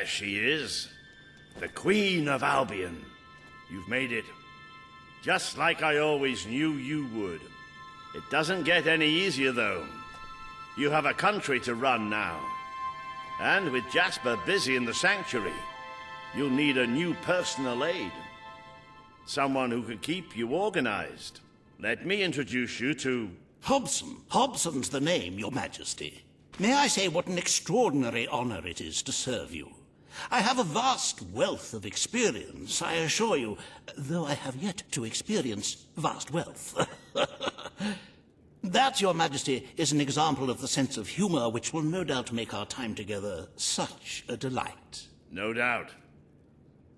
she is. The Queen of Albion. You've made it. Just like I always knew you would. It doesn't get any easier, though. You have a country to run now. And with Jasper busy in the sanctuary, you'll need a new personal aide. Someone who can keep you organized. Let me introduce you to... Hobson. Hobson's the name, Your Majesty. May I say what an extraordinary honor it is to serve you? I have a vast wealth of experience, I assure you, though I have yet to experience vast wealth. That, Your Majesty, is an example of the sense of humor which will no doubt make our time together such a delight. No doubt.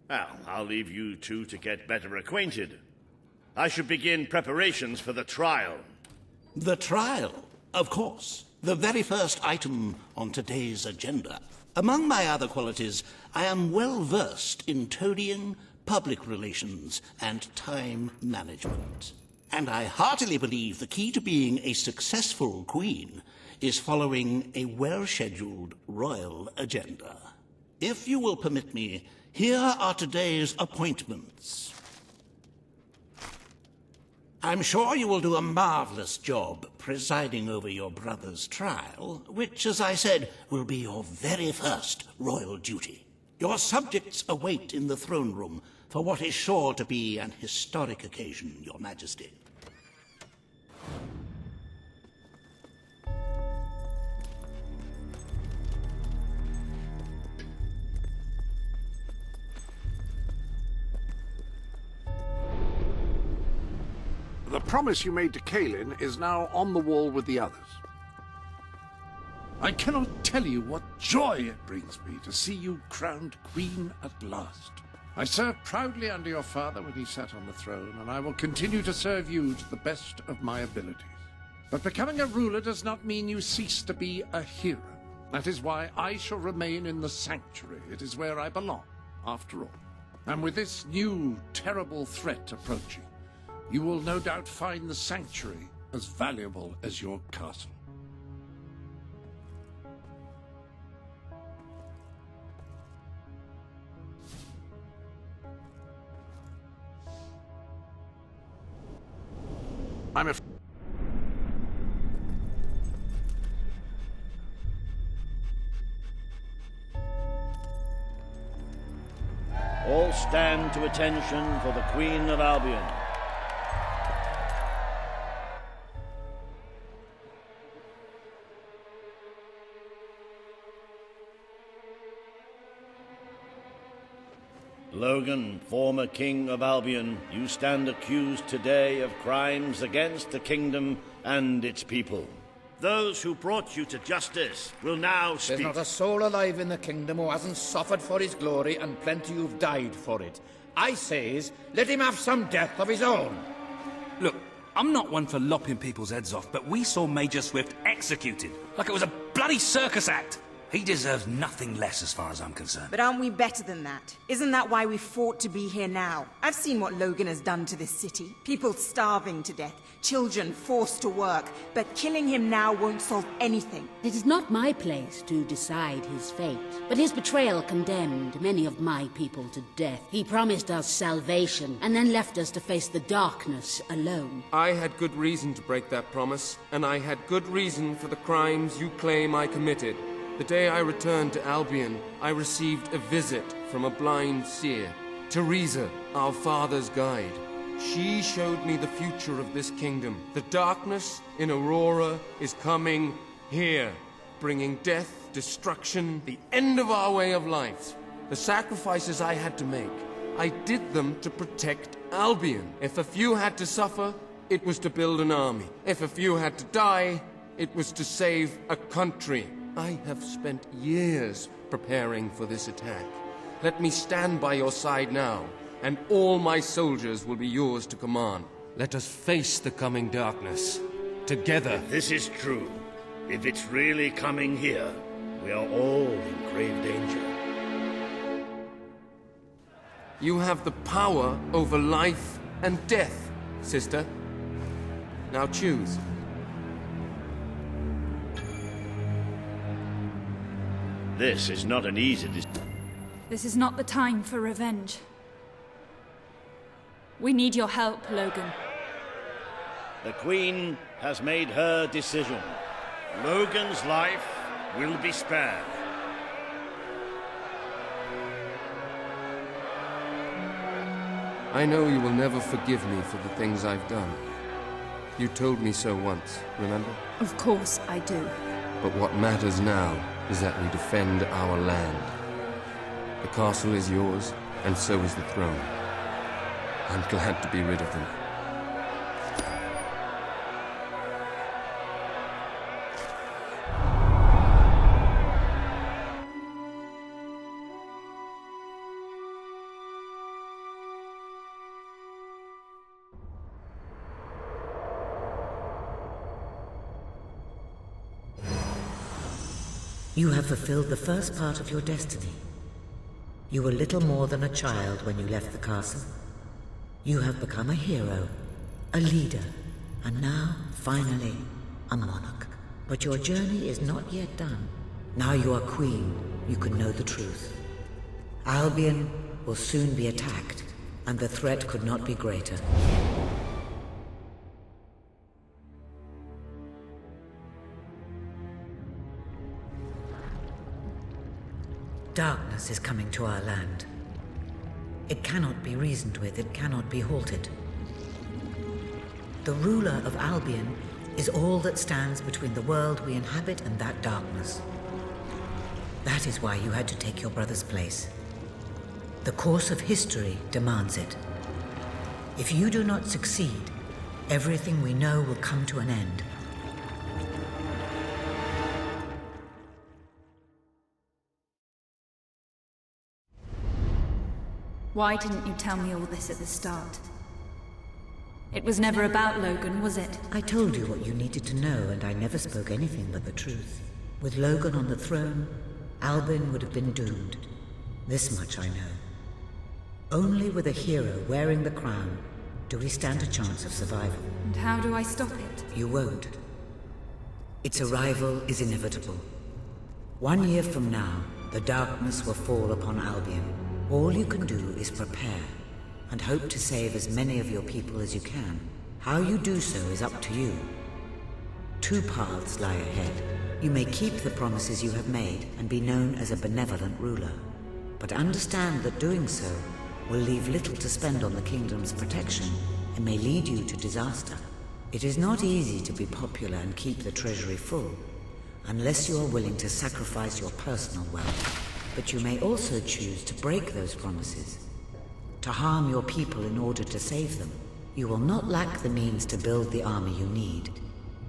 Well, I'll leave you two to get better acquainted. I should begin preparations for the trial. The trial, of course. The very first item on today's agenda. Among my other qualities, I am well versed in toadying, public relations, and time management. And I heartily believe the key to being a successful queen is following a well-scheduled royal agenda. If you will permit me, here are today's appointments. I'm sure you will do a marvelous job presiding over your brother's trial, which, as I said, will be your very first royal duty. Your subjects await in the throne room for what is sure to be an historic occasion, Your Majesty. The promise you made to Kaelin is now on the wall with the others. I cannot tell you what joy it brings me to see you crowned queen at last. I served proudly under your father when he sat on the throne, and I will continue to serve you to the best of my abilities. But becoming a ruler does not mean you cease to be a hero. That is why I shall remain in the sanctuary. It is where I belong, after all. And with this new, terrible threat approaching, you will no doubt find the sanctuary as valuable as your castle. I'm afraid. All stand to attention for the Queen of Albion. Logan, former King of Albion, you stand accused today of crimes against the kingdom and its people. Those who brought you to justice will now speak. There's not a soul alive in the kingdom who hasn't suffered for his glory, and plenty who've died for it. I says, let him have some death of his own. Look, I'm not one for lopping people's heads off, but we saw Major Swift executed like it was a bloody circus act. He deserves nothing less as far as I'm concerned. But aren't we better than that? Isn't that why we fought to be here now? I've seen what Logan has done to this city. People starving to death, children forced to work. But killing him now won't solve anything. It is not my place to decide his fate, but his betrayal condemned many of my people to death. He promised us salvation, and then left us to face the darkness alone. I had good reason to break that promise, and I had good reason for the crimes you claim I committed. The day I returned to Albion, I received a visit from a blind seer, Teresa, our father's guide. She showed me the future of this kingdom. The darkness in Aurora is coming here, bringing death, destruction, the end of our way of life. The sacrifices I had to make, I did them to protect Albion. If a few had to suffer, it was to build an army. If a few had to die, it was to save a country. I have spent years preparing for this attack. Let me stand by your side now, and all my soldiers will be yours to command. Let us face the coming darkness, together. This is true. If it's really coming here, we are all in grave danger. You have the power over life and death, sister. Now choose. This is not an easy decision. This is not the time for revenge. We need your help, Logan. The Queen has made her decision. Logan's life will be spared. I know you will never forgive me for the things I've done. You told me so once, remember? Of course I do. But what matters now is that we defend our land. The castle is yours, and so is the throne. I'm glad to be rid of them. You have fulfilled the first part of your destiny. You were little more than a child when you left the castle. You have become a hero, a leader, and now, finally, a monarch. But your journey is not yet done. Now you are queen, you can know the truth. Albion will soon be attacked, and the threat could not be greater. Darkness is coming to our land. It cannot be reasoned with, it cannot be halted. The ruler of Albion is all that stands between the world we inhabit and that darkness. That is why you had to take your brother's place. The course of history demands it. If you do not succeed, everything we know will come to an end. Why didn't you tell me all this at the start? It was never about Logan, was it? I told you what you needed to know, and I never spoke anything but the truth. With Logan on the throne, Albion would have been doomed. This much I know. Only with a hero wearing the crown do we stand a chance of survival. And how do I stop it? You won't. Its arrival is inevitable. 1 year from now, the darkness will fall upon Albion. All you can do is prepare, and hope to save as many of your people as you can. How you do so is up to you. 2 paths lie ahead. You may keep the promises you have made and be known as a benevolent ruler. But understand that doing so will leave little to spend on the kingdom's protection and may lead you to disaster. It is not easy to be popular and keep the treasury full, unless you are willing to sacrifice your personal wealth. But you may also choose to break those promises, to harm your people in order to save them. You will not lack the means to build the army you need,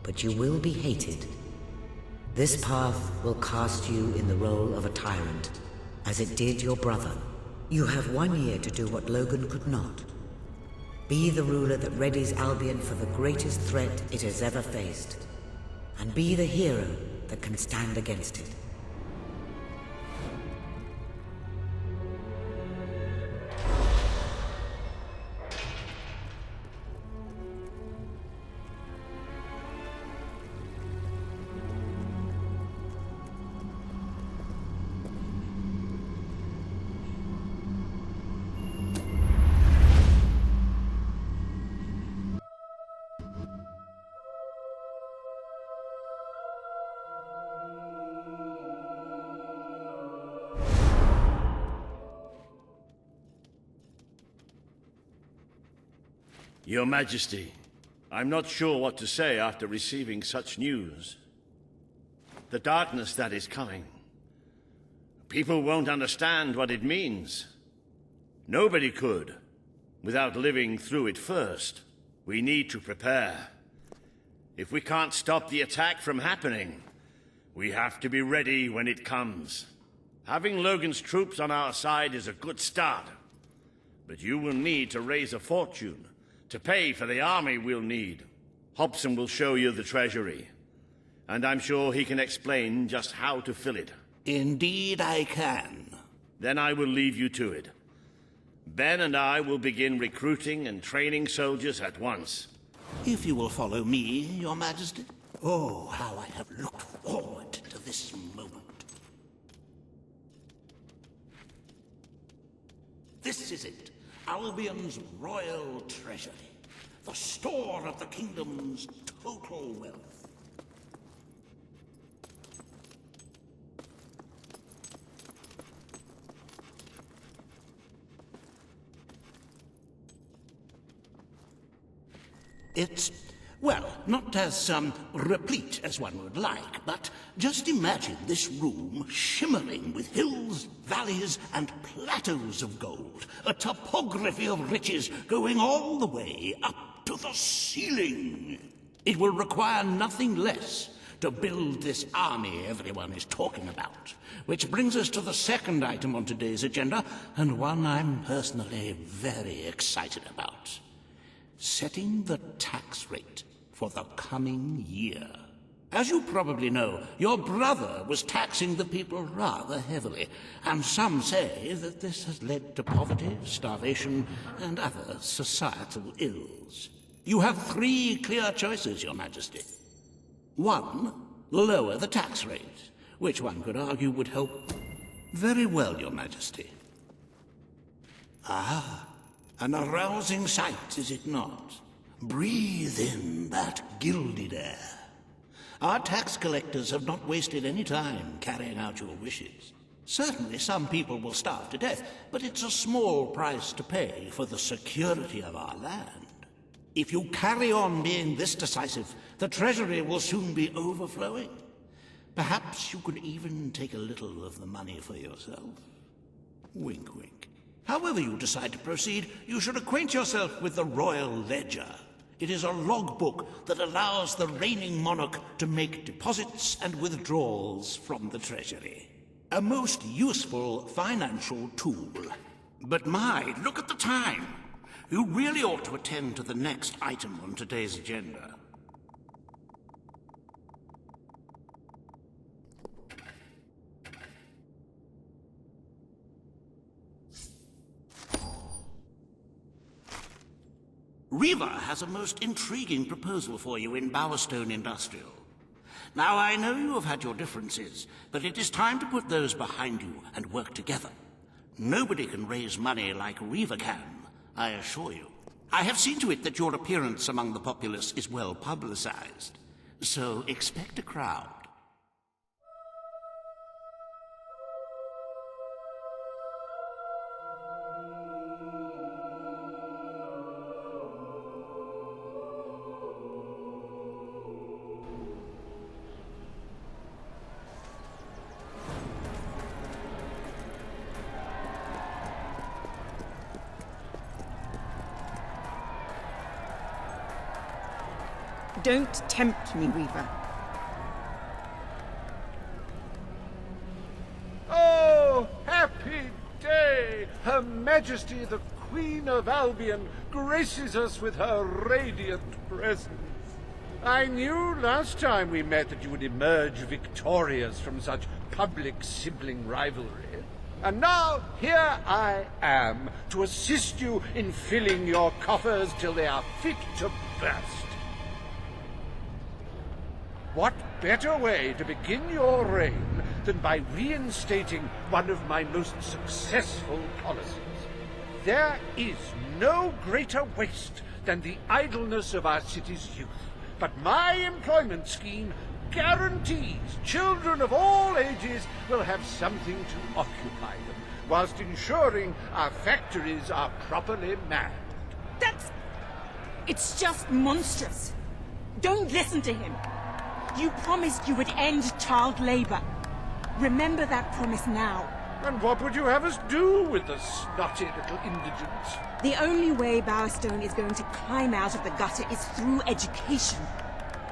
but you will be hated. This path will cast you in the role of a tyrant, as it did your brother. You have 1 year to do what Logan could not. Be the ruler that readies Albion for the greatest threat it has ever faced, and be the hero that can stand against it. Your Majesty, I'm not sure what to say after receiving such news. The darkness that is coming. People won't understand what it means. Nobody could, without living through it first. We need to prepare. If we can't stop the attack from happening, we have to be ready when it comes. Having Logan's troops on our side is a good start, but you will need to raise a fortune to pay for the army we'll need. Hobson will show you the treasury, and I'm sure he can explain just how to fill it. Indeed I can. Then I will leave you to it. Ben and I will begin recruiting and training soldiers at once. If you will follow me, Your Majesty. Oh, how I have looked forward to this moment. This is it. Albion's royal treasury. The store of the kingdom's total wealth. It's, well, not as replete as one would like, but just imagine this room shimmering with hills, valleys, and plateaus of gold. A topography of riches going all the way up to the ceiling. It will require nothing less to build this army everyone is talking about. Which brings us to the second item on today's agenda, and one I'm personally very excited about. Setting the tax rate for the coming year. As you probably know, your brother was taxing the people rather heavily, and some say that this has led to poverty, starvation, and other societal ills. You have 3 clear choices, Your Majesty. 1, lower the tax rate, which one could argue would help very well, Your Majesty. Ah, an arousing sight, is it not? Breathe in that gilded air. Our tax collectors have not wasted any time carrying out your wishes. Certainly some people will starve to death, but it's a small price to pay for the security of our land. If you carry on being this decisive, the treasury will soon be overflowing. Perhaps you could even take a little of the money for yourself. Wink, wink. However you decide to proceed, you should acquaint yourself with the Royal Ledger. It is a logbook that allows the reigning monarch to make deposits and withdrawals from the treasury. A most useful financial tool. But my, look at the time! You really ought to attend to the next item on today's agenda. Riva has a most intriguing proposal for you in Bowerstone Industrial. Now, I know you have had your differences, but it is time to put those behind you and work together. Nobody can raise money like Riva can, I assure you. I have seen to it that your appearance among the populace is well publicized, so expect a crowd. Don't tempt me, Weaver. Oh, happy day! Her Majesty the Queen of Albion graces us with her radiant presence. I knew last time we met that you would emerge victorious from such public sibling rivalry. And now here I am to assist you in filling your coffers till they are fit to burst. What better way to begin your reign than by reinstating one of my most successful policies? There is no greater waste than the idleness of our city's youth, but my employment scheme guarantees children of all ages will have something to occupy them, whilst ensuring our factories are properly manned. It's just monstrous. Don't listen to him. You promised you would end child labor. Remember that promise now. And what would you have us do with the snotty little indigents? The only way Bowerstone is going to climb out of the gutter is through education.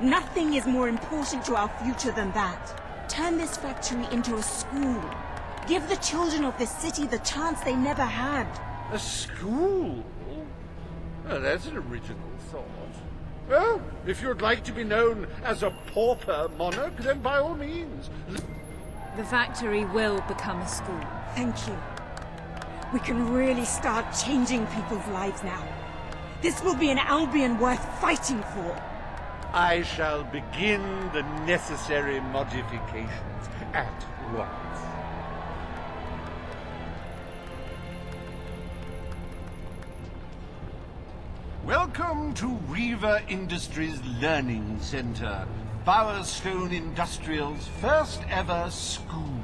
Nothing is more important to our future than that. Turn this factory into a school. Give the children of this city the chance they never had. A school? Oh, that's an original thought. Well, if you'd like to be known as a pauper monarch, then by all means. The factory will become a school. Thank you. We can really start changing people's lives now. This will be an Albion worth fighting for. I shall begin the necessary modifications at once. Welcome to Reaver Industries Learning Center, Bowerstone Industrial's first ever school.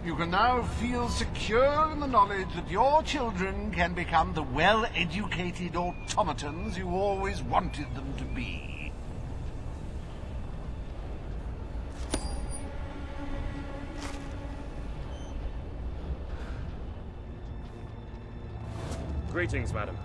You can now feel secure in the knowledge that your children can become the well-educated automatons you always wanted them to be. Greetings, madam.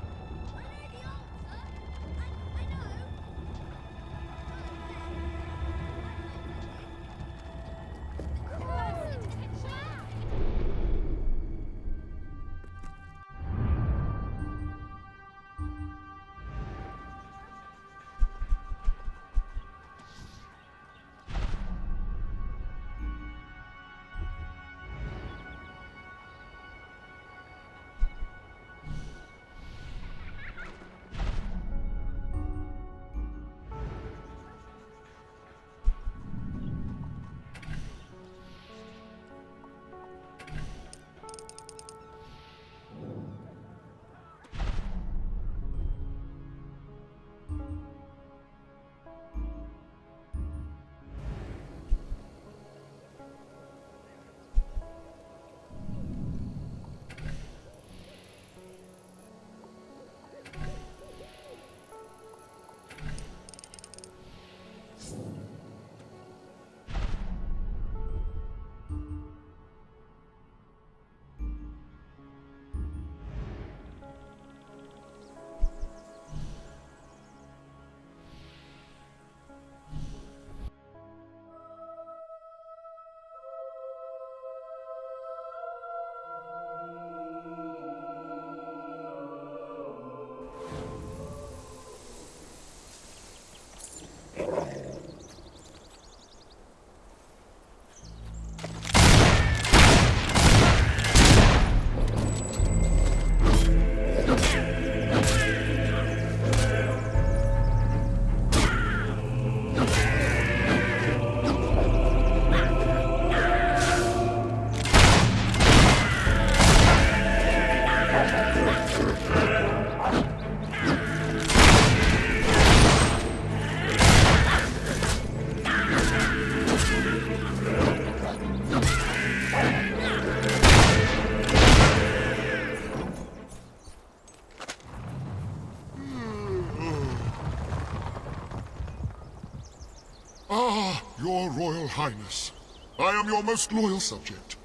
Your Royal Highness, I am your most loyal subject.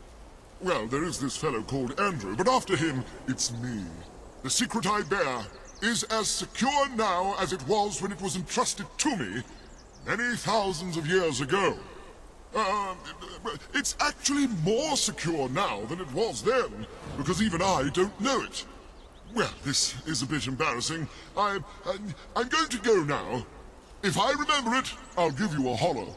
Well, there is this fellow called Andrew, but after him, it's me. The secret I bear is as secure now as it was when it was entrusted to me many thousands of years ago. It's actually more secure now than it was then, because even I don't know it. Well, this is a bit embarrassing. I'm going to go now. If I remember it, I'll give you a holler.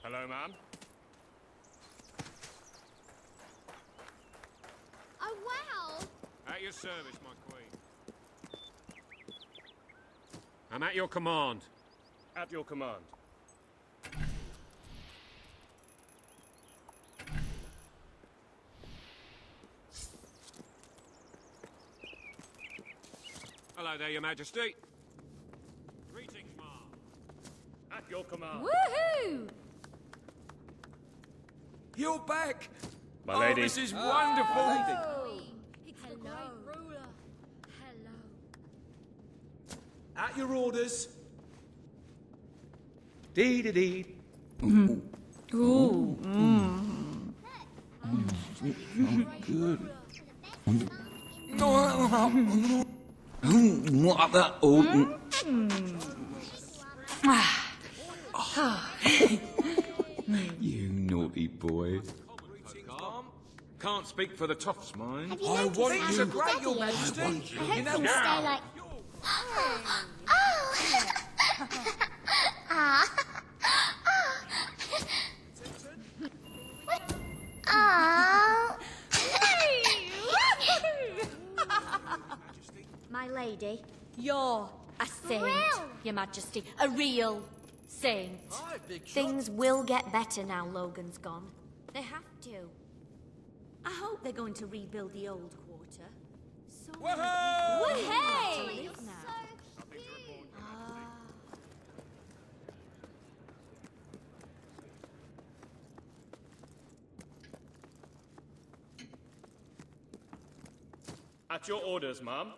Hello, ma'am. Oh, wow! At your service, my queen. I'm at your command. At your command. Hello there, Your Majesty. your command. Woohoo! You're back! My lady. Oh, this is wonderful! It's the great ruler. Hello. At your orders. D.T.B. Ooh. What that? Oh. You naughty boy. Can't speak for the toffs, mind. I want things are great, Your Majesty. I hope You know you now. stay like... My lady, you're a saint, Your Majesty. A real saint. Things will get better now Logan's gone. They have to. I hope they're going to rebuild the old quarter. So Hey! At your orders, ma'am.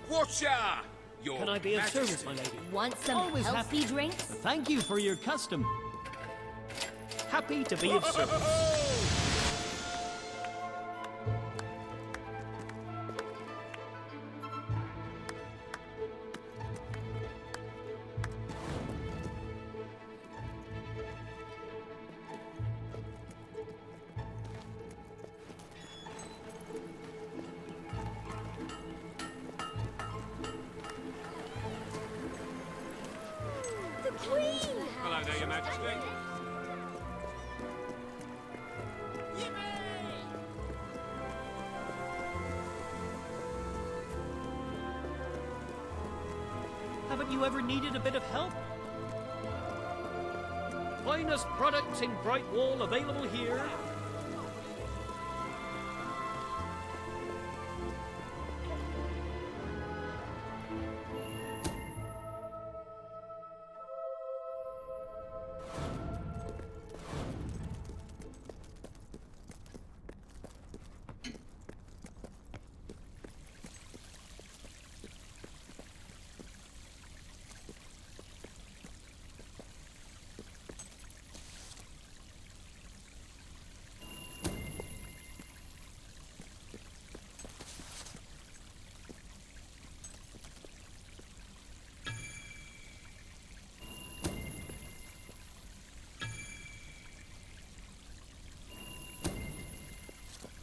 Watcher! Can I be of service, my lady? Want some Always healthy drinks? Thank you for your custom. Happy to be of service. The Queen! Hello there, Your Majesty. Haven't you ever needed a bit of help? Finest products in Brightwall available here.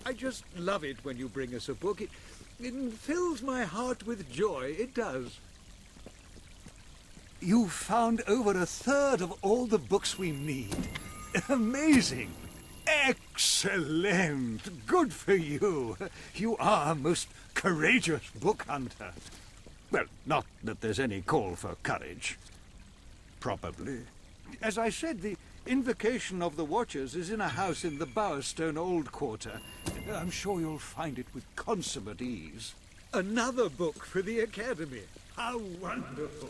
I just love it when you bring us a book. It fills my heart with joy. It does. You've found over a third of all the books we need. Amazing. Excellent. Good for you. You are a most courageous book hunter. Well, not that there's any call for courage. Probably. As I said, the Invocation of the Watchers is in a house in the Bowerstone Old Quarter. I'm sure you'll find it with consummate ease. Another book for the Academy. How wonderful.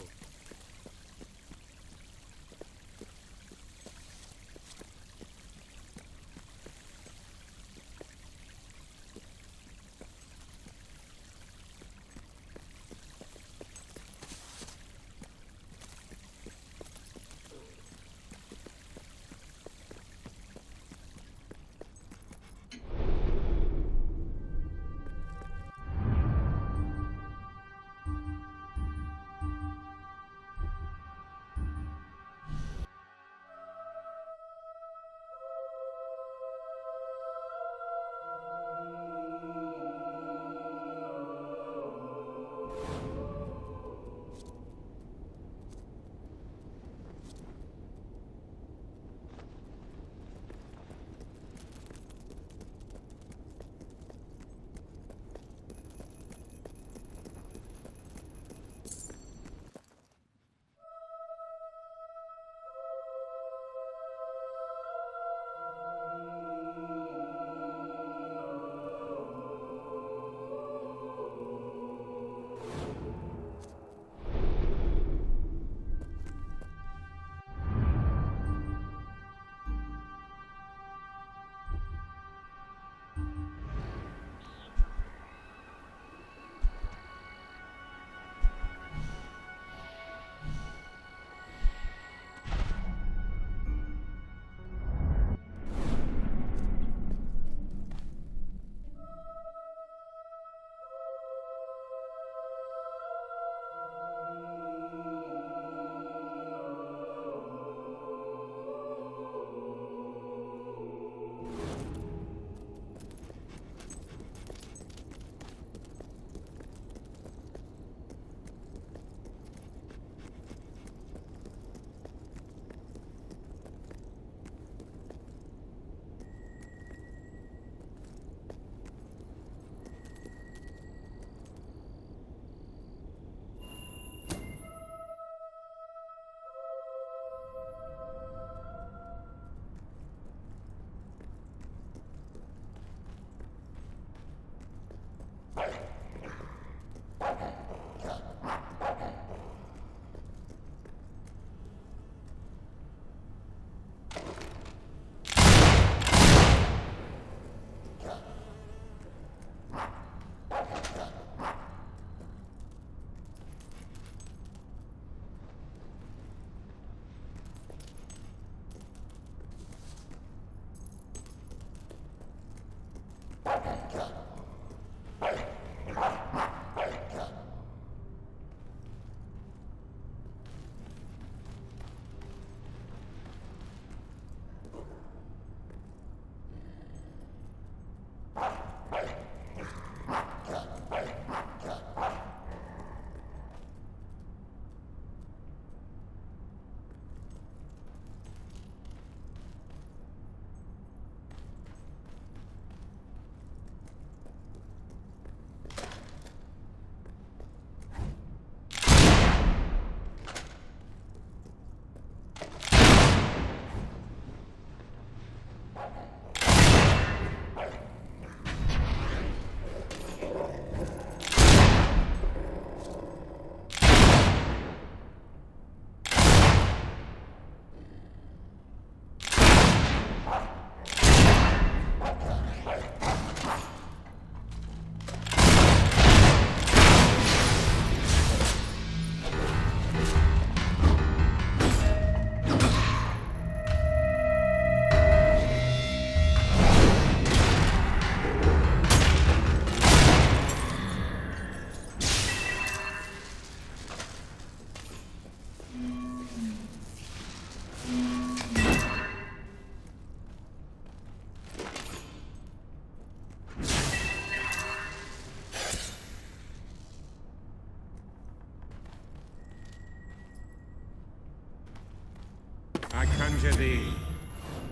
I conjure thee,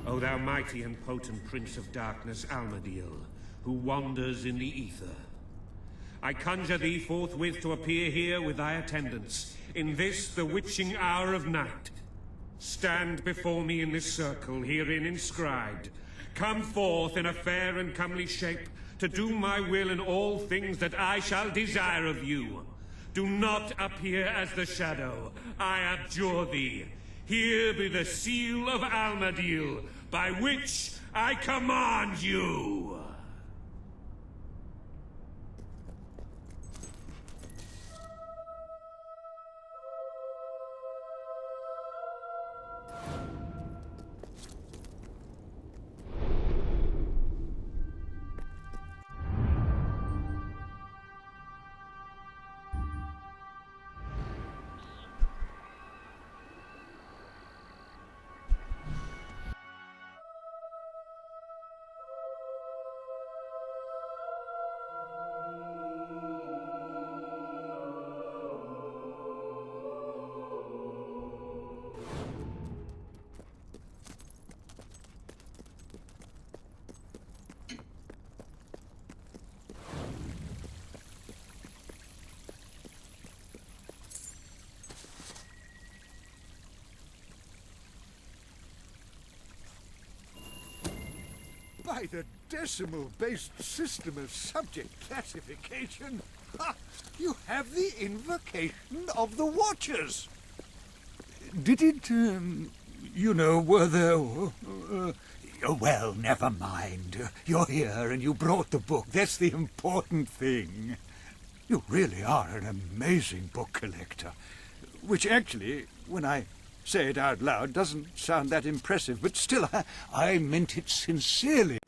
O thou mighty and potent Prince of Darkness, Almadiel, who wanders in the ether. I conjure thee forthwith to appear here with thy attendants, in this the witching hour of night. Stand before me in this circle, herein inscribed. Come forth in a fair and comely shape, to do my will in all things that I shall desire of you. Do not appear as the shadow. I abjure thee. Here be the seal of Almadil, by which I command you. By the decimal-based system of subject classification, you have the Invocation of the Watchers. Did it, were there... well, never mind. You're here and you brought the book. That's the important thing. You really are an amazing book collector. Which actually, when I say it out loud, doesn't sound that impressive, but still, I meant it sincerely.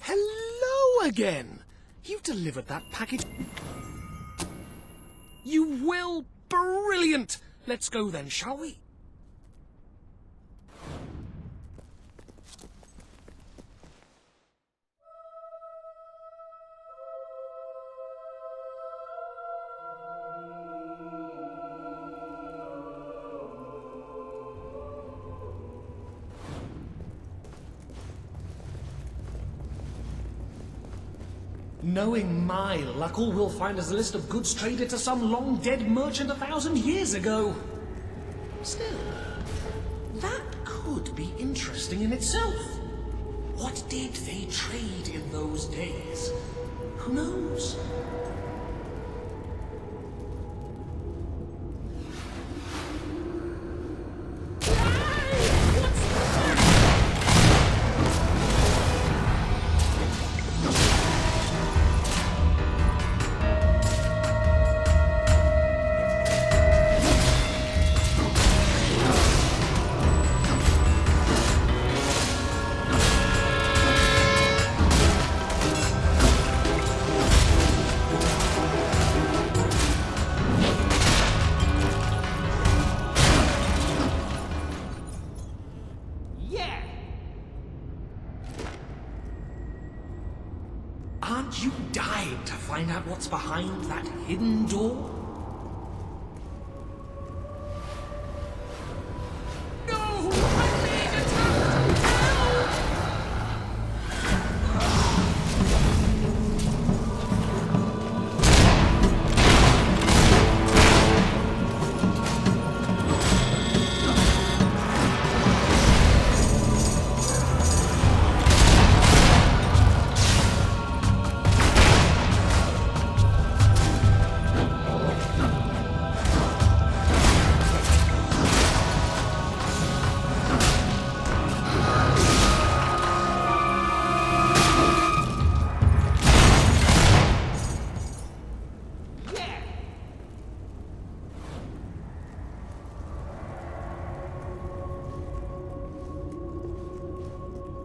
Hello again! You delivered that package. You will? Brilliant! Let's go then, shall we? Knowing my luck, all we'll find is a list of goods traded to some long-dead merchant 1,000 years ago. Still, that could be interesting in itself. What did they trade in those days? Who knows? Aren't you dying to find out what's behind that hidden door?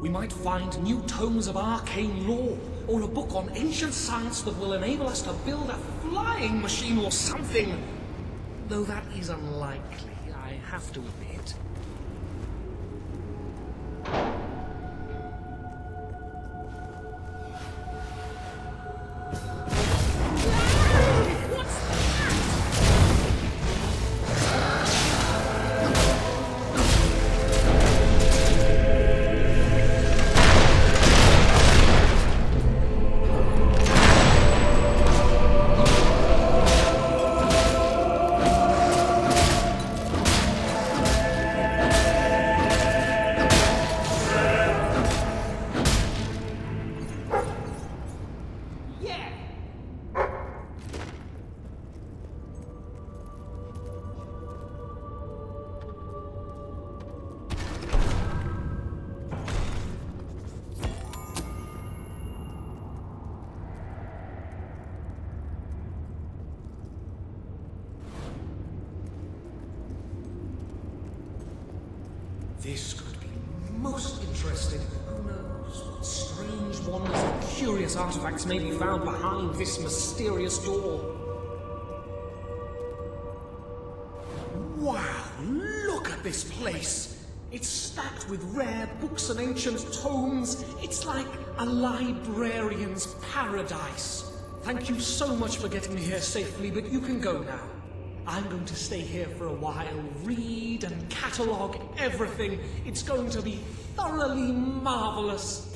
We might find new tomes of arcane lore, or a book on ancient science that will enable us to build a flying machine or something. Though that is unlikely, I have to admit. This could be most interesting. Who knows what strange wonders and curious artifacts may be found behind this mysterious door. Wow, look at this place! It's stacked with rare books and ancient tomes. It's like a librarian's paradise. Thank you so much for getting me here safely, but you can go now. I'm going to stay here for a while, read and catalogue everything. It's going to be thoroughly marvelous.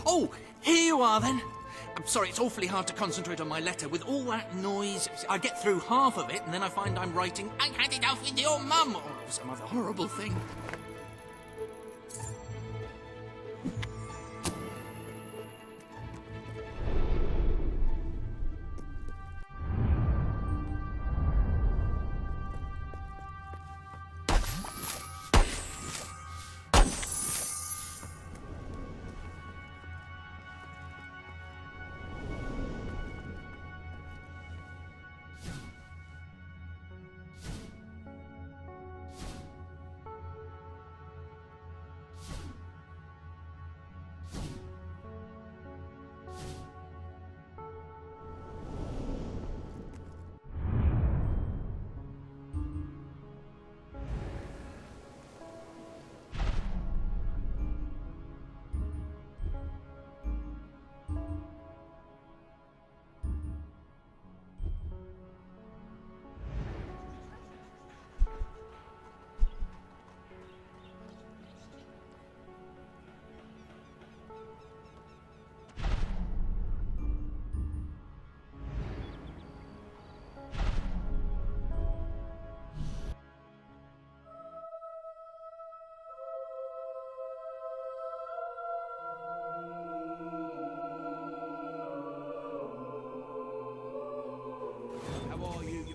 Oh, here you are then. I'm sorry, it's awfully hard to concentrate on my letter. With all that noise, I get through half of it, and then I find I'm writing, "I had it off with your mum," or some other horrible thing.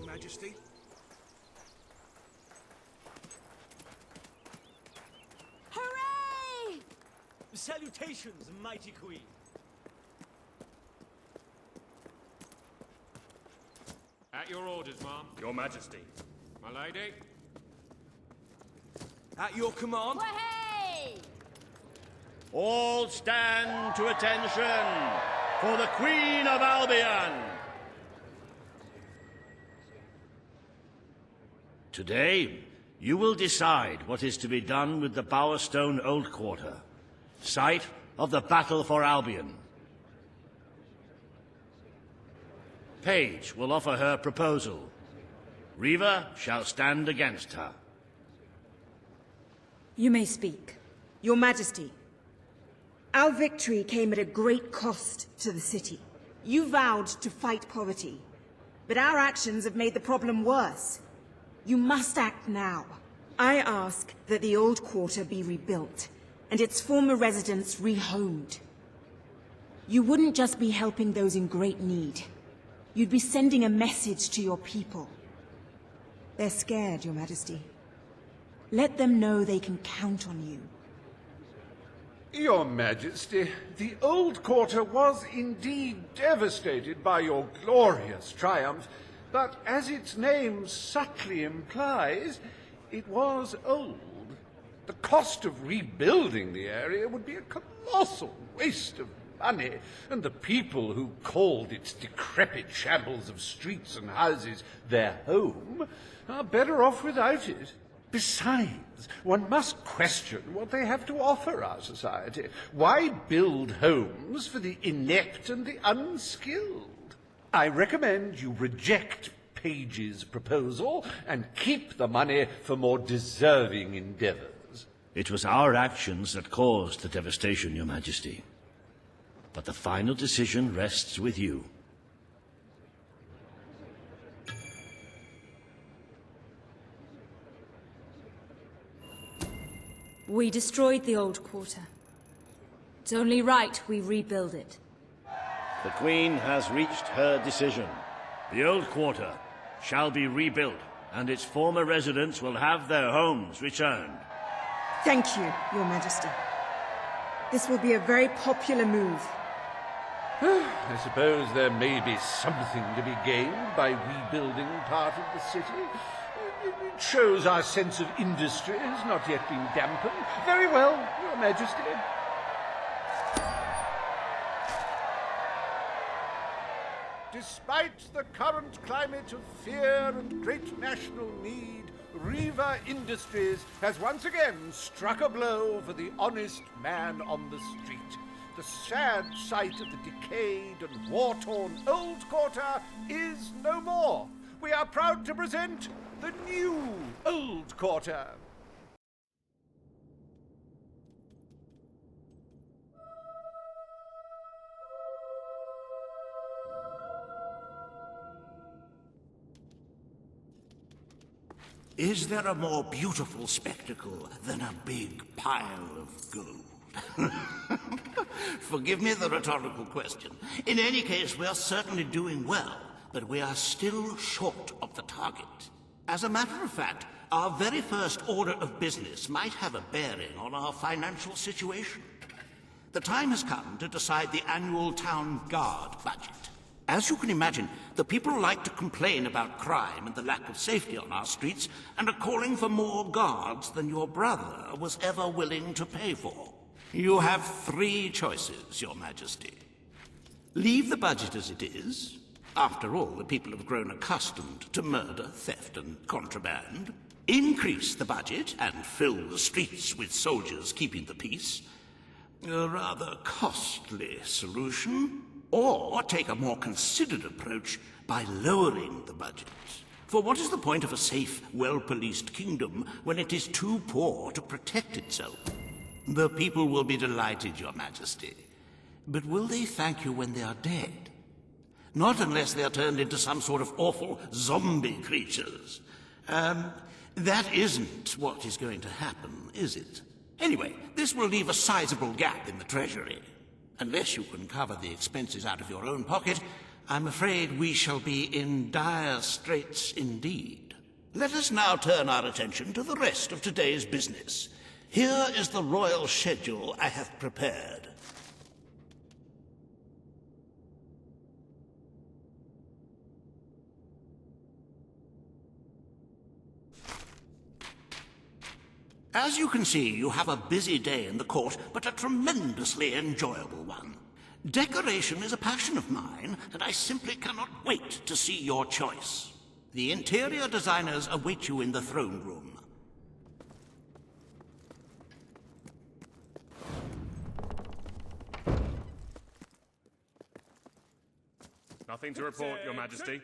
Majesty. Hooray! Salutations, mighty queen. At your orders, ma'am. Your Majesty. My lady. At your command. Hey! All stand to attention for the Queen of Albion. Today, you will decide what is to be done with the Bowerstone Old Quarter, site of the battle for Albion. Paige will offer her proposal. Reva shall stand against her. You may speak. Your Majesty, our victory came at a great cost to the city. You vowed to fight poverty, but our actions have made the problem worse. You must act now. I ask that the old quarter be rebuilt, and its former residents rehomed. You wouldn't just be helping those in great need. You'd be sending a message to your people. They're scared, Your Majesty. Let them know they can count on you. Your Majesty, the old quarter was indeed devastated by your glorious triumph, but as its name subtly implies, it was old. The cost of rebuilding the area would be a colossal waste of money, and the people who called its decrepit shambles of streets and houses their home are better off without it. Besides, one must question what they have to offer our society. Why build homes for the inept and the unskilled? I recommend you reject Paige's proposal and keep the money for more deserving endeavors. It was our actions that caused the devastation, Your Majesty. But the final decision rests with you. We destroyed the old quarter. It's only right we rebuild it. The Queen has reached her decision. The old quarter shall be rebuilt, and its former residents will have their homes returned. Thank you, Your Majesty. This will be a very popular move. I suppose there may be something to be gained by rebuilding part of the city. It shows our sense of industry has not yet been dampened. Very well, Your Majesty. Despite the current climate of fear and great national need, Reva Industries has once again struck a blow for the honest man on the street. The sad sight of the decayed and war-torn old quarter is no more. We are proud to present the new old quarter. Is there a more beautiful spectacle than a big pile of gold? Forgive me the rhetorical question. In any case, we are certainly doing well, but we are still short of the target. As a matter of fact, our very first order of business might have a bearing on our financial situation. The time has come to decide the annual town guard budget. As you can imagine, the people like to complain about crime and the lack of safety on our streets, and are calling for more guards than your brother was ever willing to pay for. You have 3 choices, Your Majesty. Leave the budget as it is. After all, the people have grown accustomed to murder, theft, and contraband. Increase the budget and fill the streets with soldiers keeping the peace. A rather costly solution. Or take a more considered approach by lowering the budget. For what is the point of a safe, well-policed kingdom when it is too poor to protect itself? The people will be delighted, Your Majesty. But will they thank you when they are dead? Not unless they are turned into some sort of awful zombie creatures. That isn't what is going to happen, is it? Anyway, this will leave a sizable gap in the treasury. Unless you can cover the expenses out of your own pocket, I'm afraid we shall be in dire straits indeed. Let us now turn our attention to the rest of today's business. Here is the royal schedule I have prepared. As you can see, you have a busy day in the court, but a tremendously enjoyable one. Decoration is a passion of mine, and I simply cannot wait to see your choice. The interior designers await you in the throne room. Nothing to report, Your Majesty.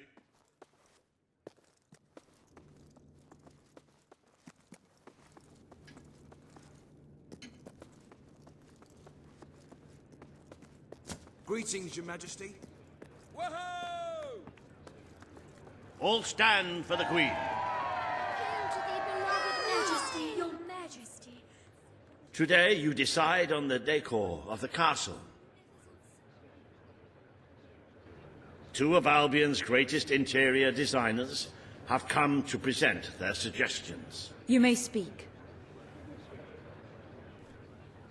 Greetings, Your Majesty. Whoa! All stand for the Queen. Hail to thee, beloved Majesty, Your Majesty. Today you decide on the decor of the castle. 2 of Albion's greatest interior designers have come to present their suggestions. You may speak.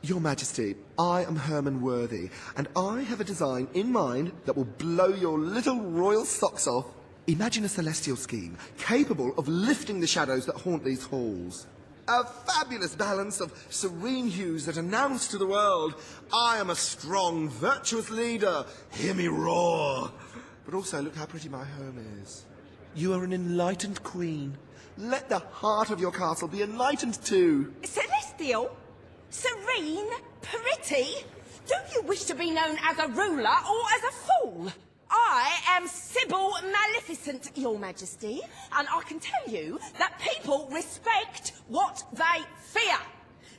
Your Majesty, I am Herman Worthy, and I have a design in mind that will blow your little royal socks off. Imagine a celestial scheme capable of lifting the shadows that haunt these halls. A fabulous balance of serene hues that announce to the world, I am a strong, virtuous leader. Hear me roar. But also, look how pretty my home is. You are an enlightened queen. Let the heart of your castle be enlightened too. Celestial? Serene? Pretty? Do you wish to be known as a ruler or as a fool? I am Sybil Maleficent, Your Majesty, and I can tell you that people respect what they fear.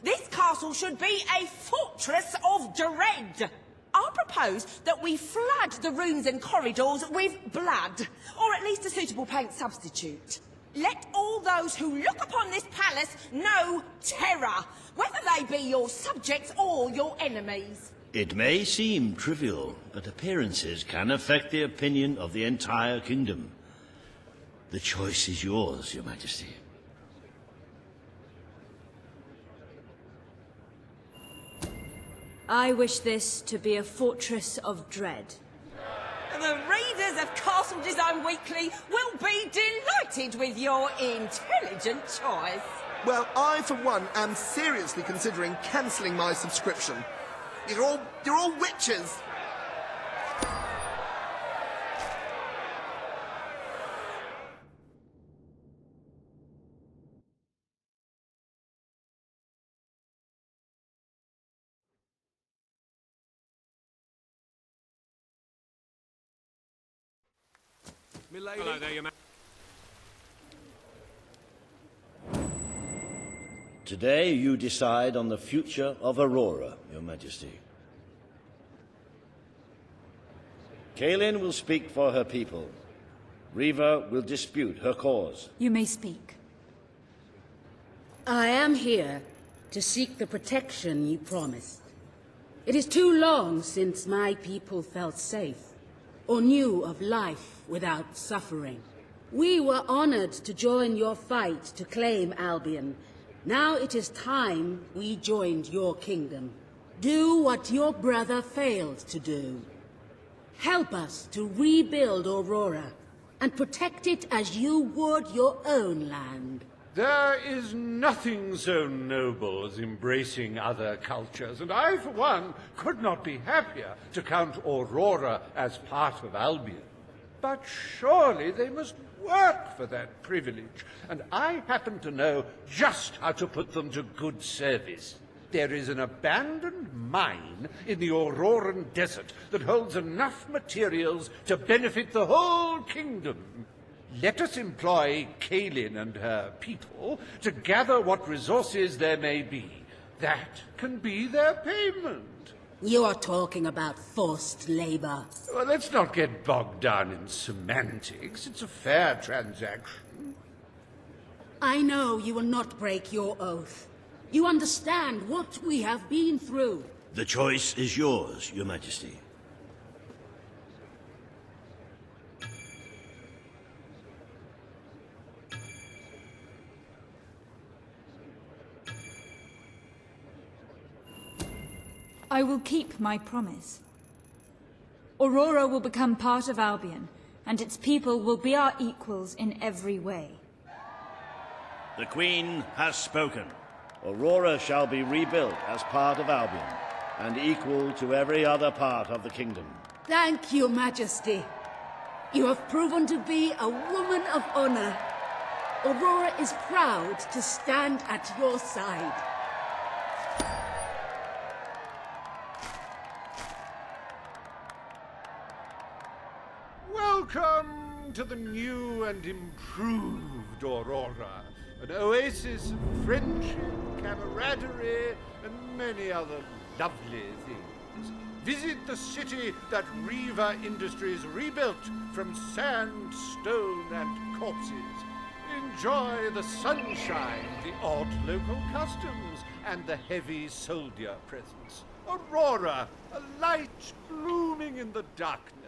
This castle should be a fortress of dread. I propose that we flood the rooms and corridors with blood, or at least a suitable paint substitute. Let all those who look upon this palace know terror, whether they be your subjects or your enemies. It may seem trivial, but appearances can affect the opinion of the entire kingdom. The choice is yours, Your Majesty. I wish this to be a fortress of dread. The readers of Castle Design Weekly will be delighted with your intelligent choice. Well, I, for one, am seriously considering cancelling my subscription. You're all witches. Milady. Hello there, Your Majesty. Today you decide on the future of Aurora, Your Majesty. Kaelin will speak for her people. Reva will dispute her cause. You may speak. I am here to seek the protection you promised. It is too long since my people felt safe, or knew of life without suffering. We were honored to join your fight to claim Albion. Now it is time we joined your kingdom. Do what your brother failed to do. Help us to rebuild Aurora, and protect it as you would your own land. There is nothing so noble as embracing other cultures, and I, for one, could not be happier to count Aurora as part of Albion. But surely they must work for that privilege, and I happen to know just how to put them to good service. There is an abandoned mine in the Auroran desert that holds enough materials to benefit the whole kingdom. Let us employ Kaelin and her people to gather what resources there may be. That can be their payment. You are talking about forced labor. Well, let's not get bogged down in semantics. It's a fair transaction. I know you will not break your oath. You understand what we have been through. The choice is yours, Your Majesty. I will keep my promise. Aurora will become part of Albion, and its people will be our equals in every way. The Queen has spoken. Aurora shall be rebuilt as part of Albion, and equal to every other part of the kingdom. Thank you, Majesty. You have proven to be a woman of honor. Aurora is proud to stand at your side. Welcome to the new and improved Aurora, an oasis of friendship, camaraderie, and many other lovely things. Visit the city that Reaver Industries rebuilt from sand, stone, and corpses. Enjoy the sunshine, the odd local customs, and the heavy soldier presence. Aurora, a light blooming in the darkness.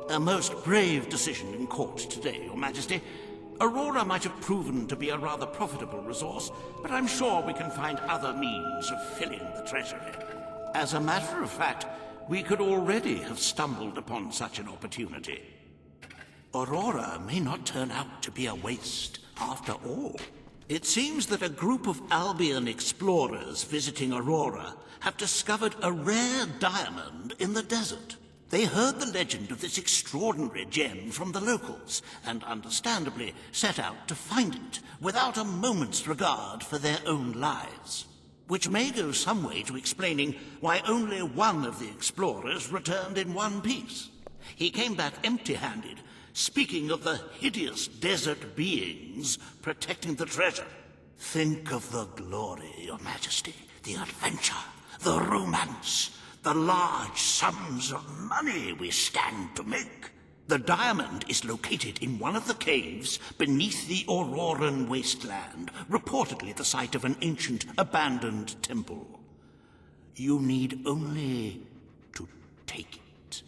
A most brave decision in court today, Your Majesty. Aurora might have proven to be a rather profitable resource, but I'm sure we can find other means of filling the treasury. As a matter of fact, we could already have stumbled upon such an opportunity. Aurora may not turn out to be a waste after all. It seems that a group of Albion explorers visiting Aurora have discovered a rare diamond in the desert. They heard the legend of this extraordinary gem from the locals, and understandably set out to find it, without a moment's regard for their own lives. Which may go some way to explaining why only one of the explorers returned in one piece. He came back empty-handed, speaking of the hideous desert beings protecting the treasure. Think of the glory, Your Majesty, the adventure, the romance, the large sums of money we stand to make. The diamond is located in one of the caves beneath the Auroran wasteland, reportedly the site of an ancient, abandoned temple. You need only to take it.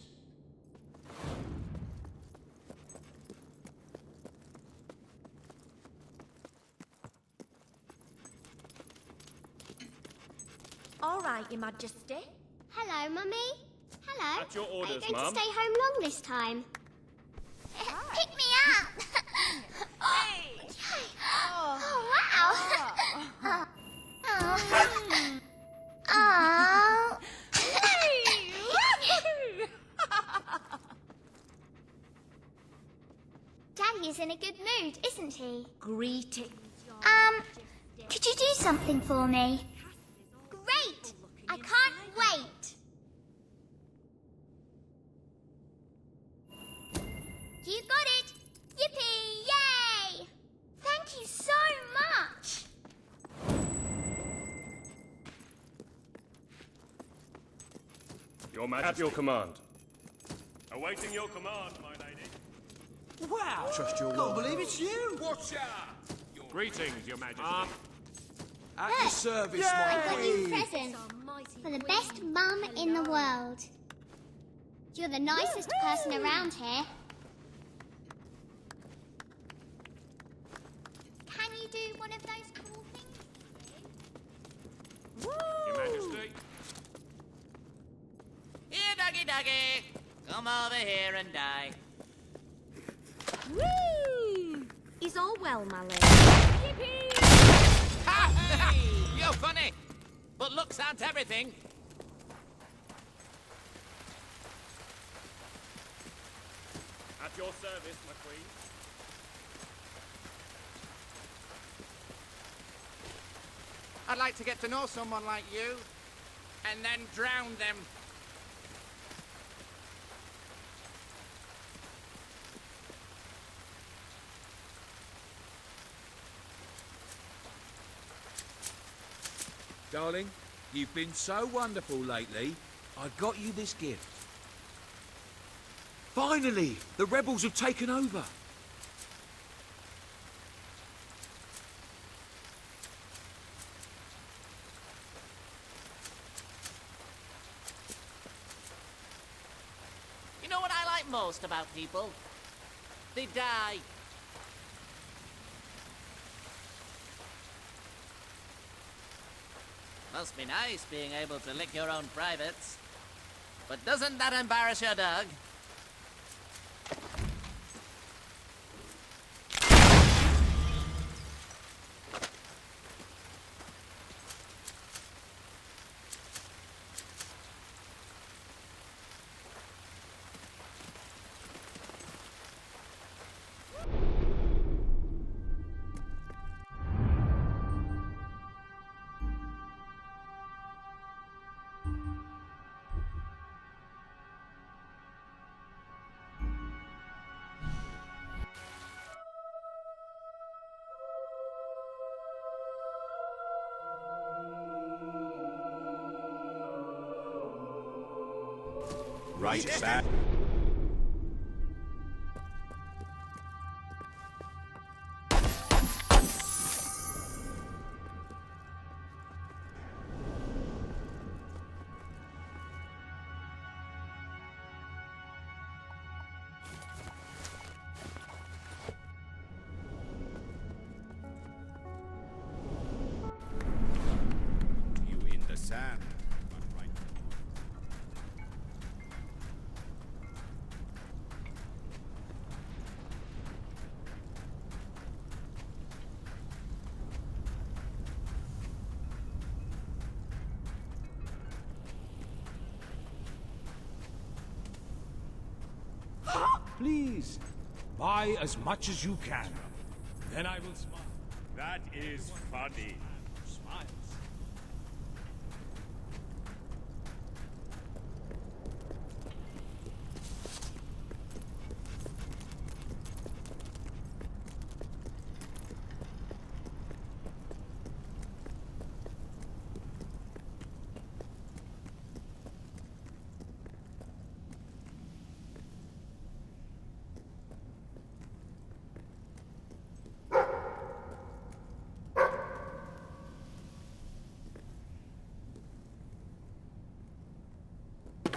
All right, Your Majesty. Hello, Mummy. Hello. At your orders, Are you going Mum. to stay home long this time? Pick me up! Hey! Oh, wow! Oh. Daddy's in a good mood, isn't he? Greetings, Your Could you do something for me? Great! I can't wait! You got it! Yippee! Yay! Thank you so much! Your Majesty. At your command. Awaiting your command, my lady. Wow! Trust your Can't believe it's you! Watch out! Greetings, Your Majesty. At your service, I my got you a queen. present for the best mum in the world. You're the nicest person around here. Can you do one of those cool things? Your Majesty. Here, doggy doggy. Come over here and die. Whee! Is all well, my lady? Ha! You're funny, but looks aren't everything. At your service, my queen. I'd like to get to know someone like you, and then drown them. Darling, you've been so wonderful lately. I got you this gift. Finally! The rebels have taken over. You know what I like most about people? They die. Must be nice being able to lick your own privates. But doesn't that embarrass your dog? Right back. You in the sand. Please, buy as much as you can. Then I will smile. That is funny. Smiles.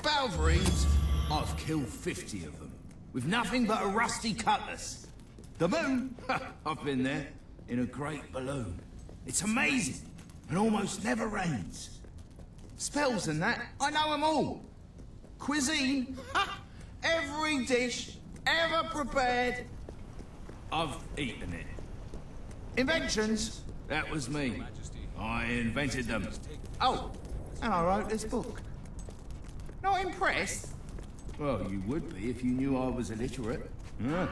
Valverines, I've killed 50 of them, with nothing but a rusty cutlass. The moon? I've been there, in a great balloon. It's amazing, and almost never rains. Spells and that, I know them all. Cuisine? Every dish ever prepared, I've eaten it. Inventions? That was me. I invented them. Oh, and I wrote this book. Not impressed? Well, you would be if you knew I was illiterate. Yeah.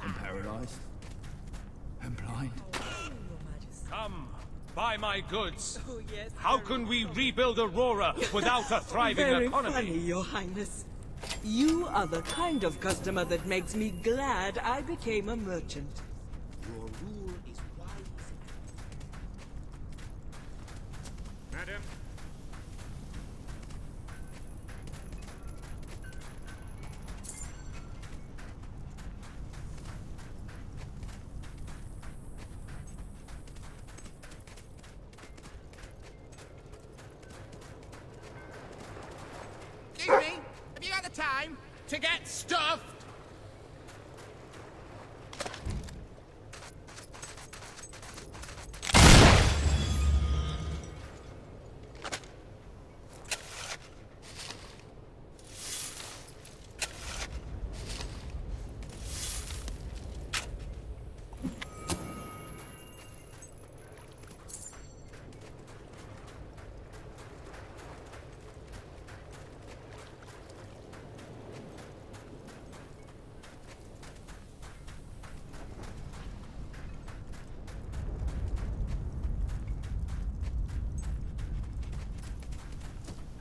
And paralysed. And blind. Come, buy my goods. Oh, yes. How can we rebuild Aurora without a thriving Very economy? funny, Your Highness. You are the kind of customer that makes me glad I became a merchant. Your rule is wise. Madam. Time to get stuffed!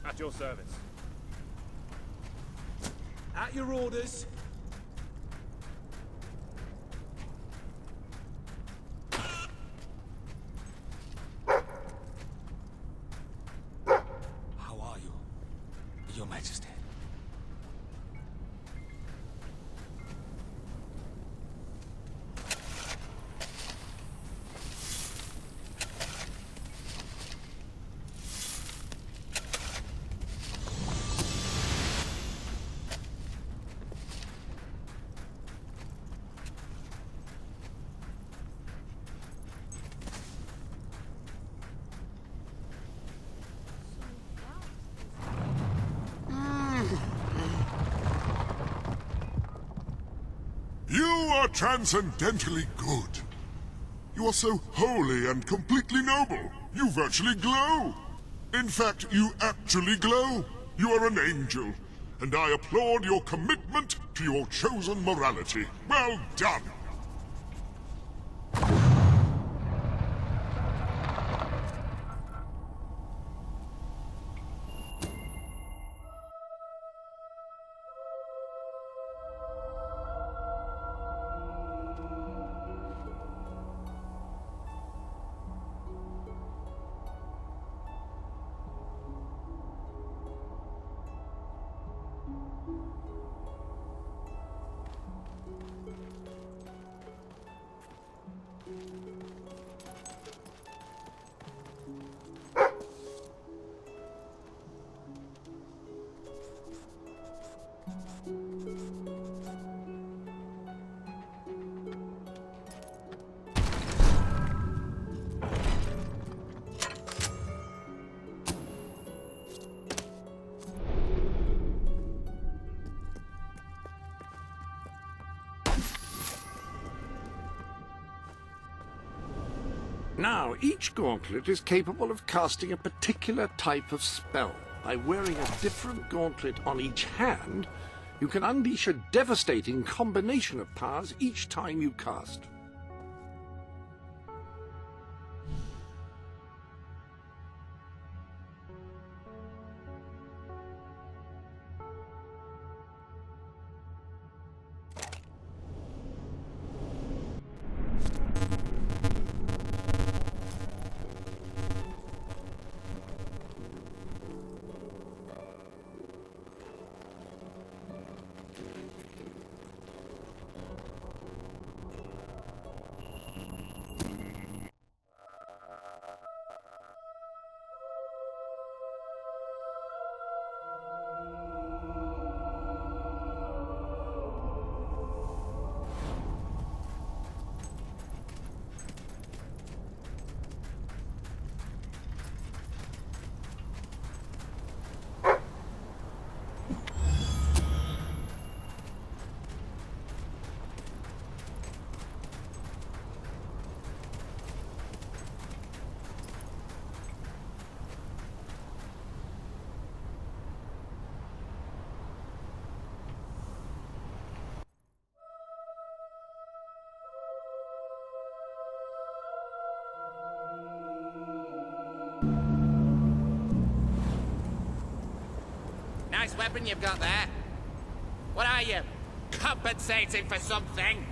At your service. At your orders. How are you, Your Majesty? You are transcendently good. You are so holy and completely noble. You virtually glow. In fact, you actually glow. You are an angel, and I applaud your commitment to your chosen morality. Well done. Now, each gauntlet is capable of casting a particular type of spell. By wearing a different gauntlet on each hand, you can unleash a devastating combination of powers each time you cast. Nice weapon you've got there. What are you? Compensating for something?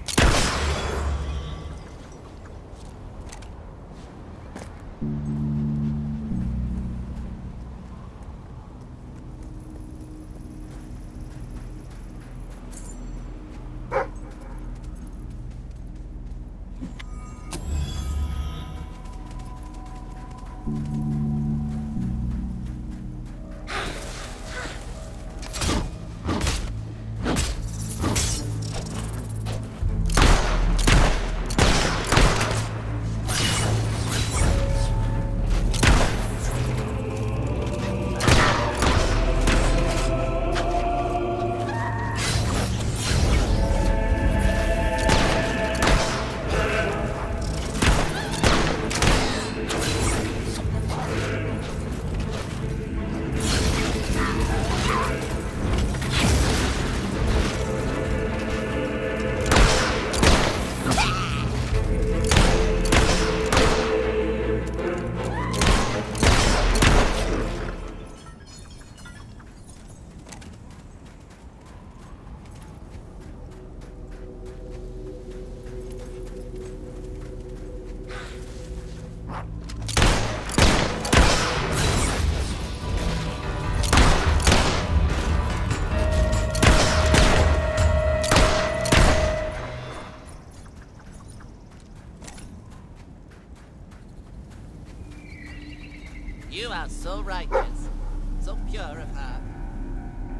pure of her.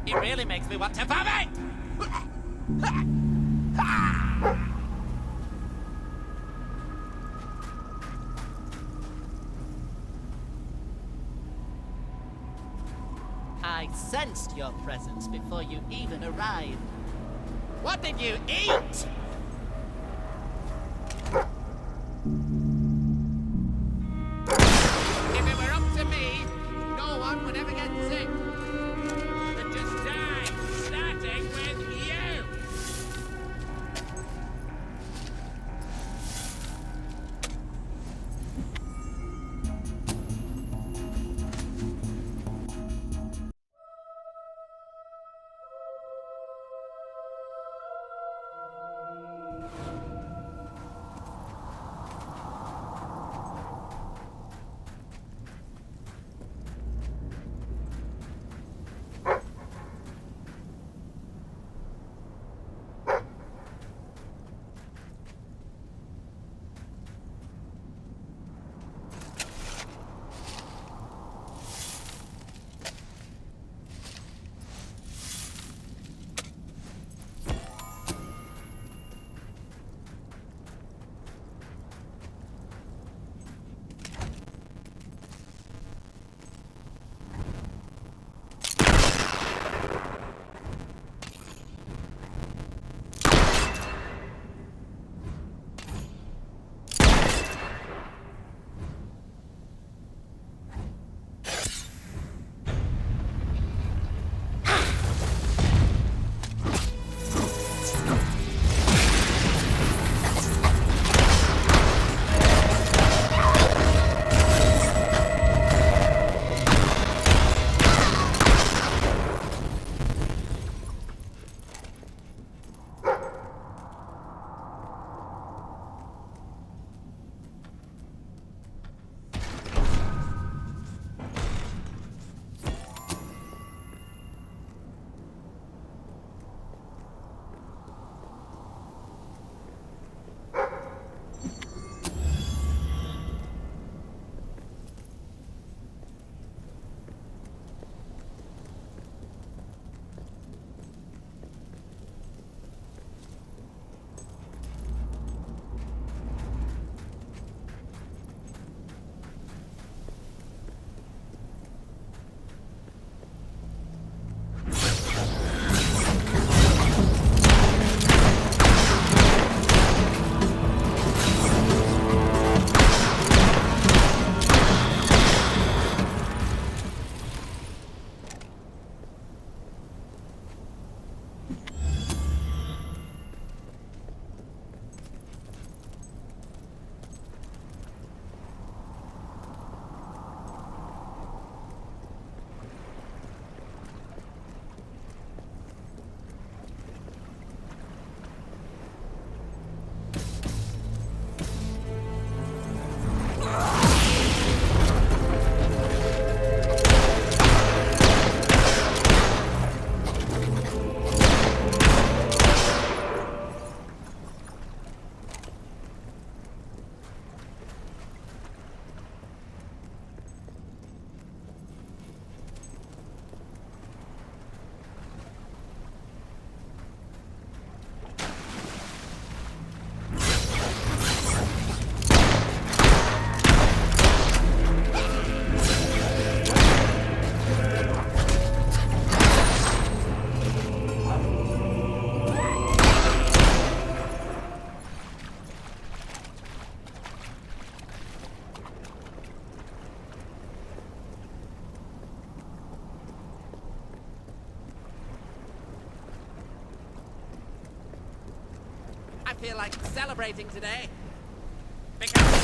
It really makes me want to vomit! I sensed your presence before you even arrived. What did you eat? If it were up to me, no one would ever get sick. They'd just die, starting with you. I feel like celebrating today. Because...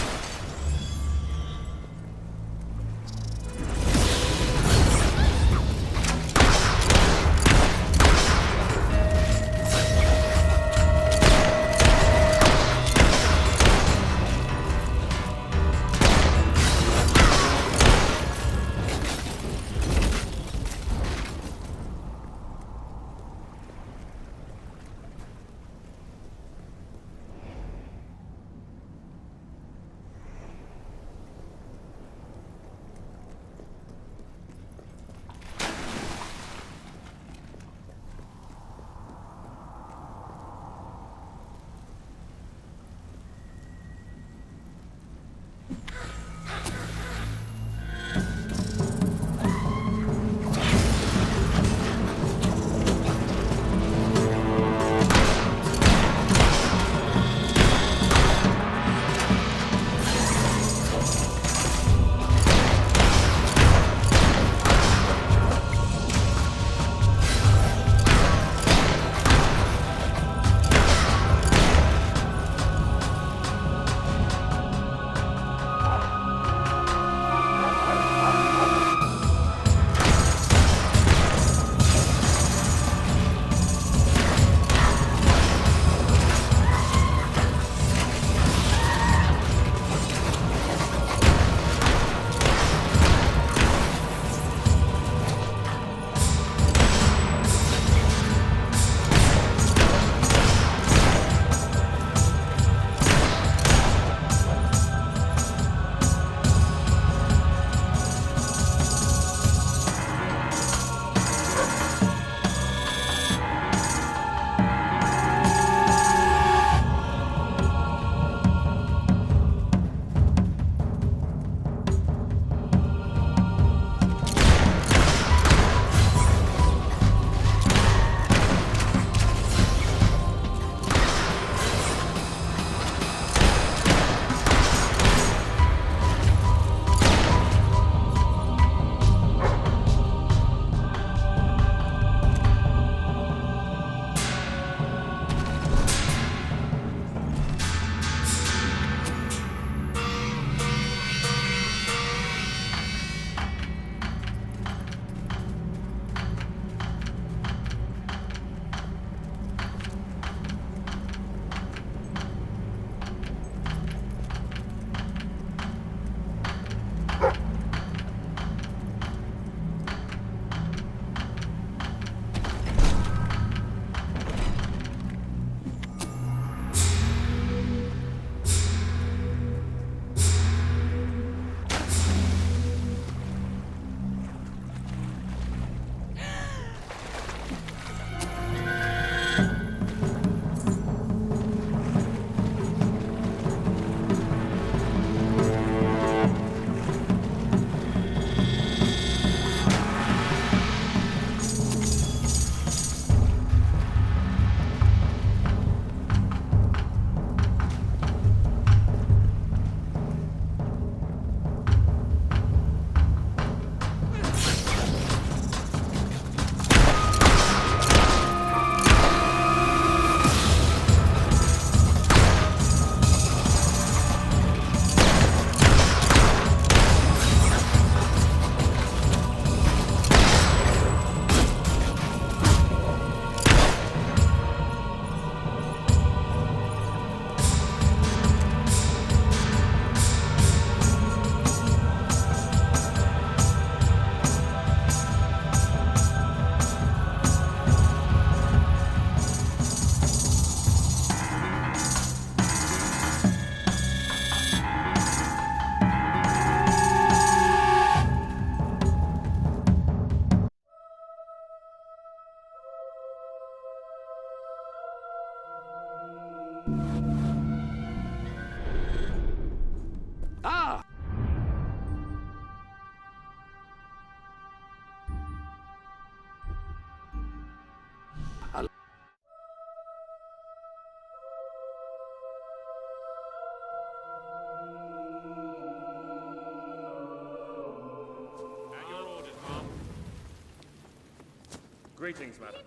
Greetings, madam.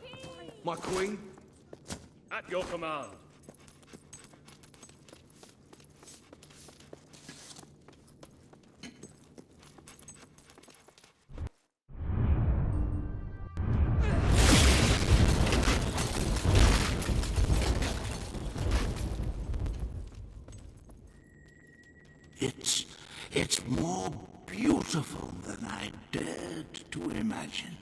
My queen? At your command. It's more beautiful than I dared to imagine.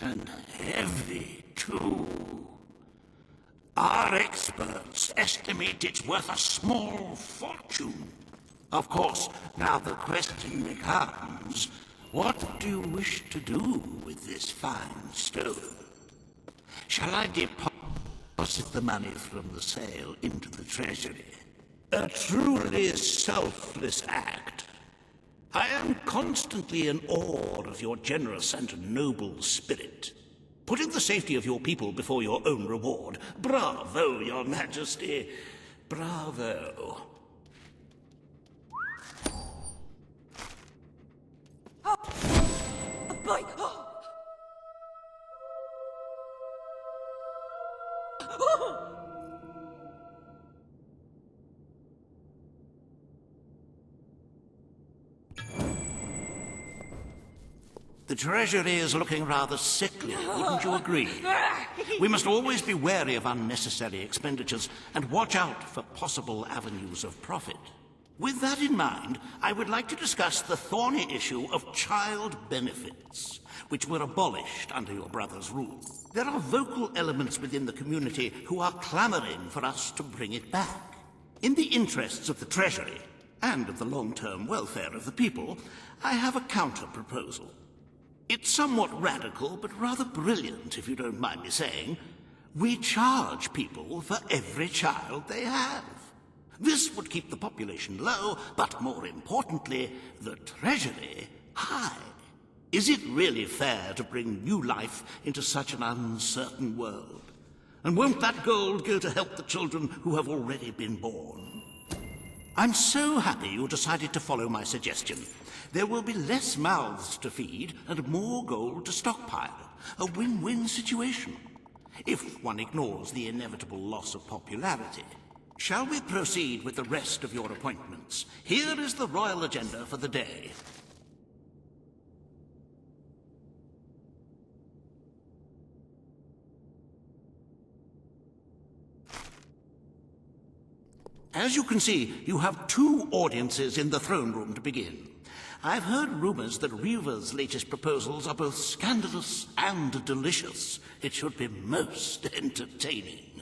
And heavy, too. Our experts estimate it's worth a small fortune. Of course, now the question becomes, what do you wish to do with this fine stone? Shall I deposit the money from the sale into the treasury? A truly selfless act. I am constantly in awe of your generous and noble spirit. Putting the safety of your people before your own reward. Bravo, Your Majesty. Bravo. The Treasury is looking rather sickly, wouldn't you agree? We must always be wary of unnecessary expenditures and watch out for possible avenues of profit. With that in mind, I would like to discuss the thorny issue of child benefits, which were abolished under your brother's rule. There are vocal elements within the community who are clamoring for us to bring it back. In the interests of the Treasury and of the long-term welfare of the people, I have a counter-proposal. It's somewhat radical, but rather brilliant, if you don't mind me saying. We charge people for every child they have. This would keep the population low, but more importantly, the Treasury high. Is it really fair to bring new life into such an uncertain world? And won't that gold go to help the children who have already been born? I'm so happy you decided to follow my suggestion. There will be less mouths to feed and more gold to stockpile. A win-win situation. If one ignores the inevitable loss of popularity. Shall we proceed with the rest of your appointments? Here is the royal agenda for the day. As you can see, you have 2 audiences in the throne room to begin. I've heard rumors that Reva's latest proposals are both scandalous and delicious. It should be most entertaining.